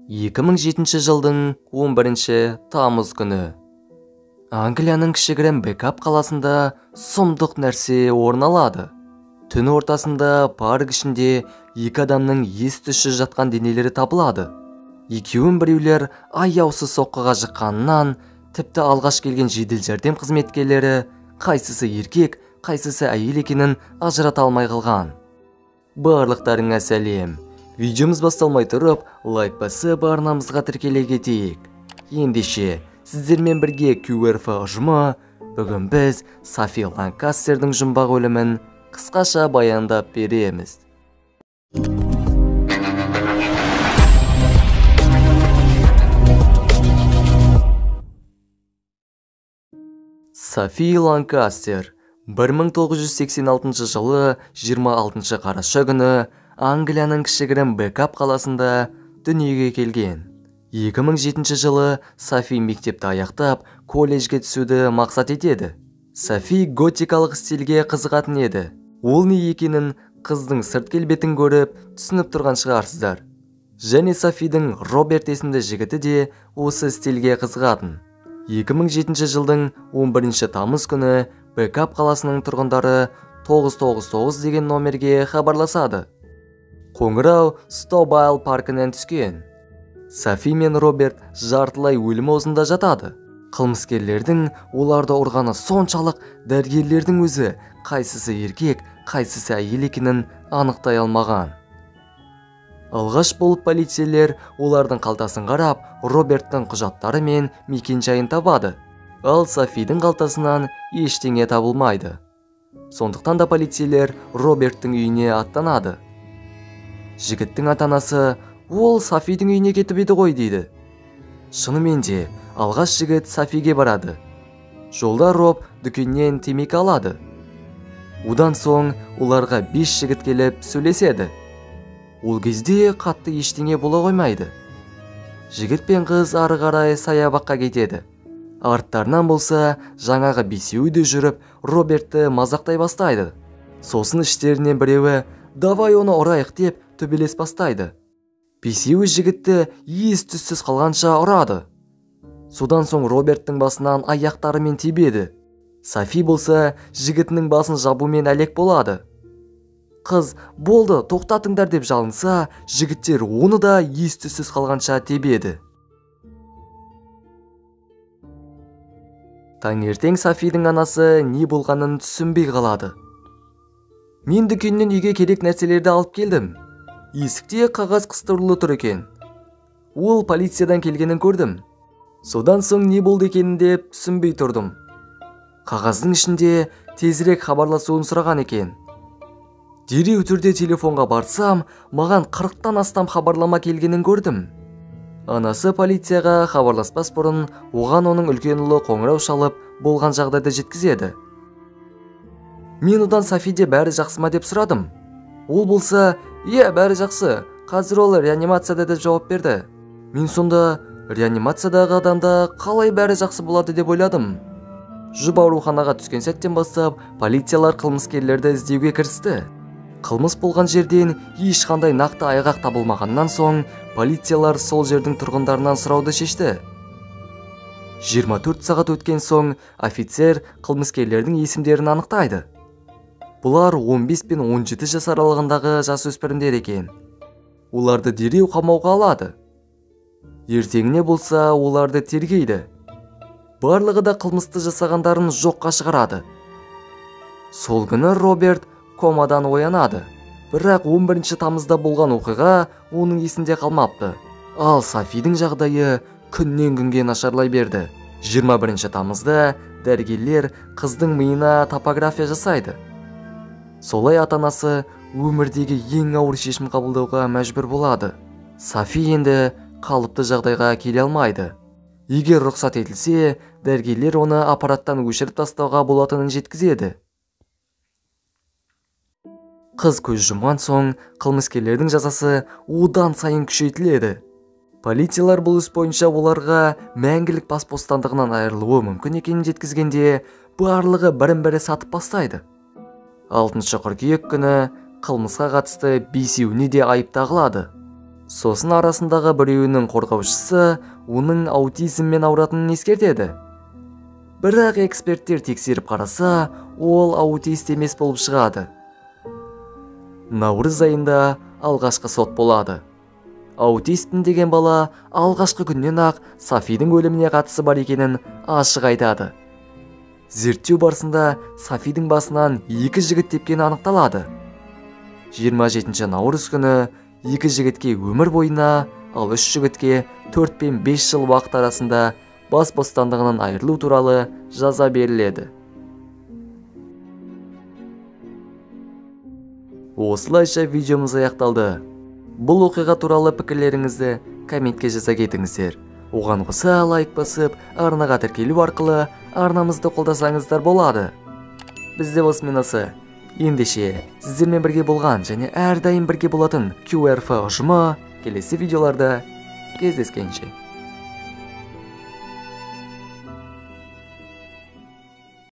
2007 жылдың 11 тамыз күні Англияның кішігірім Бекап қаласында сұмдық нәрсе орын алады. Түн ортасында парк ішінде екі адамның ес-түссіз жатқан денелері табылады. Екеуін біреулер аяусыз соққыға жыққанынан, тіпті алғаш келген жедел жәрдем қызметкерлері қайсысы еркек, қайсысы әйел екенін ажырата алмай қалған. Барлықтарыңа сәлем. Видеомыз басталмай тұрып, лайк басып арнамызға тіркеле кетейік. Ендеше, сіздермен бірге QRF ұжымы, бүгін біз Софи Ланкастердің жұмбақ өлімін қысқаша баяндап береміз. Софи Ланкастер 1986 жылы 26 қараша күні Англияның кішігірім Бекап қаласында дүниеге келген. 2007 жылы Софи мектепті аяқтап, колледжге түсуді мақсат етеді. Софи готикалық стильге қызығатын еді. Ол не екенін қыздың сырт келбетін көріп, түсініп тұрған шығарсыздар. Және Софидің Роберт есімді жігіті де осы стильге қызығатын. 2007 жылдың 11 тамыз күні Бекап қаласының тұрғындары 999 деген номерге хабарласады. Қоңырау Стобайл паркінен түскен. Софи мен Роберт жартылай өлім аузында жатады. Қылмыскерлердің оларды ұрғаны соншалық, дәрігерлердің өзі қайсысы еркек, қайсысы әйел екенін анықтай алмаған. Алғаш болып полицейлер олардың қалтасын қарап, Роберттің құжаттары мен мекен-жайын табады. Ал Софидің қалтасынан ештеңе табылмайды. Сондықтан да полицейлер Роберттің үйіне аттанады. Жігіттің ата-анасы, ол Софидің үйіне кетіп еді ғой дейді. Шынымен де, алғаш жігіт Софиге барады. Жолда Роб дүкеннен темекі алады. Одан соң оларға 5 жігіт келіп сөйлеседі. Ол кезде қатты ештеңе бола қоймайды. Жігіт пен қыз ары қарай саябаққа кетеді. Арттарынан болса, жаңағы бесеуі де жүріп, Робертті мазақтай бастайды. Сосын іштерінен біреуі, давай оны ұрайық деп төбелес бастайды. Бесеуі жігітті ес-түссіз қалғанша ұрады. Содан соң Роберттің басынан аяқтарымен тебеді. Софи болса, жігітінің басын жабумен әлек болады. Қыз, болды, тоқтатыңдар деп жалынса, жігіттер оны да ес-түссіз қалғанша тебеді. Таңертең Софидің анасы не болғанын түсінбей қалады. Мен дүкеннен үйге керек нәрселерді алып келдім. Есікте қағаз қыстырулы тұр екен. Ол полициядан келгенін көрдім. Содан соң не болды екенін деп түсінбей тұрдым. Қағаздың ішінде тезірек хабарласуын сұраған екен. Дереу түрде телефонға барсам, маған 40-тан астам хабарлама келгенін көрдім. Анасы полицияға хабарласпас бұрын, оған оның үлкен ұлы қоңырау шалып, болған жағдайды жеткізеді. Мен одан Софиде бәрі жақсы ма деп сұрадым. Ол болса, «Е, бәрі жақсы, қазір ол реанимацияда» деп жауап берді. Мен сонда реанимациядағы адамда қалай бәрі жақсы болады деп ойладым. Жұп ауруханаға түскен сәттен бастап, полициялар қылмыскерлерді іздеуге кірісті. Қылмыс болған жерден ешқандай нақты айғақ табылмағаннан соң, полициялар сол жердің тұрғындарынан сұрауды шешті. 24 сағат өткен соң, офицер қылмыскерлердің есімдерін анықтайды. Бұлар 15 пен 17 жас аралығындағы жасөспірімдер екен. Оларды дереу қамауға алады. Ертеңіне болса, оларды тергейді. Барлығы да қылмысты жасағандарын жоққа шығарады. Сол күні Роберт комадан оянады. Бірақ 11 тамызда болған оқиға оның есінде қалмапты. Ал Софидің жағдайы күннен күнге нашарлай берді. 21 тамызда дәрігерлер қыздың миына топография жасайды. Солай ата-анасы өмірдегі ең ауыр шешім қабылдауға мәжбүр болады. Софи енді қалыпты жағдайға келе алмайды. Егер рұқсат етілсе, дәрігерлер оны аппараттан өшіріп тастауға болатынын жеткізеді. Қыз көз жұмған соң, қылмыскерлердің жазасы одан сайын күшейтіледі. Полициялар бұл іс бойынша оларға мәңгілік бас бостандығынан айырылуы мүмкін екенін жеткізгенде, барлығы бірін-бірі сатып бастайды. 6 қыркүйек күні қылмысқа қатысты бесеуіне де айып тағылады. Сосын арасындағы біреуінің қорғаушысы оның аутизммен ауыратынын ескертеді. Бірақ эксперттер тексеріп қараса, ол аутист емес болып шығады. Наурыз айында алғашқы сот болады. Аутистпін деген бала алғашқы күннен ақ Софидің өліміне қатысы бар екенін ашық айтады. Зерттеу барысында Софидің басынан 2 жігіт тепкені анықталады. 27 наурыз күні 2 жігітке өмір бойына, ал 3 жігітке 4 пен 5 жыл уақыт арасында бас бостандығынан айырылу туралы жаза беріледі. Осылайша видеомыз аяқталды. Бұл оқиға туралы пікірлеріңізді комментке жаза кетіңіздер. Оған қоса лайк басып, арнаға тіркелу арқылы арнамызды қолдасаңыздар болады. Бізде осымен осы. Ендеше, сіздермен бірге болған және әрдайым бірге болатын QRF ұжымы келесі видеоларда кездескенше.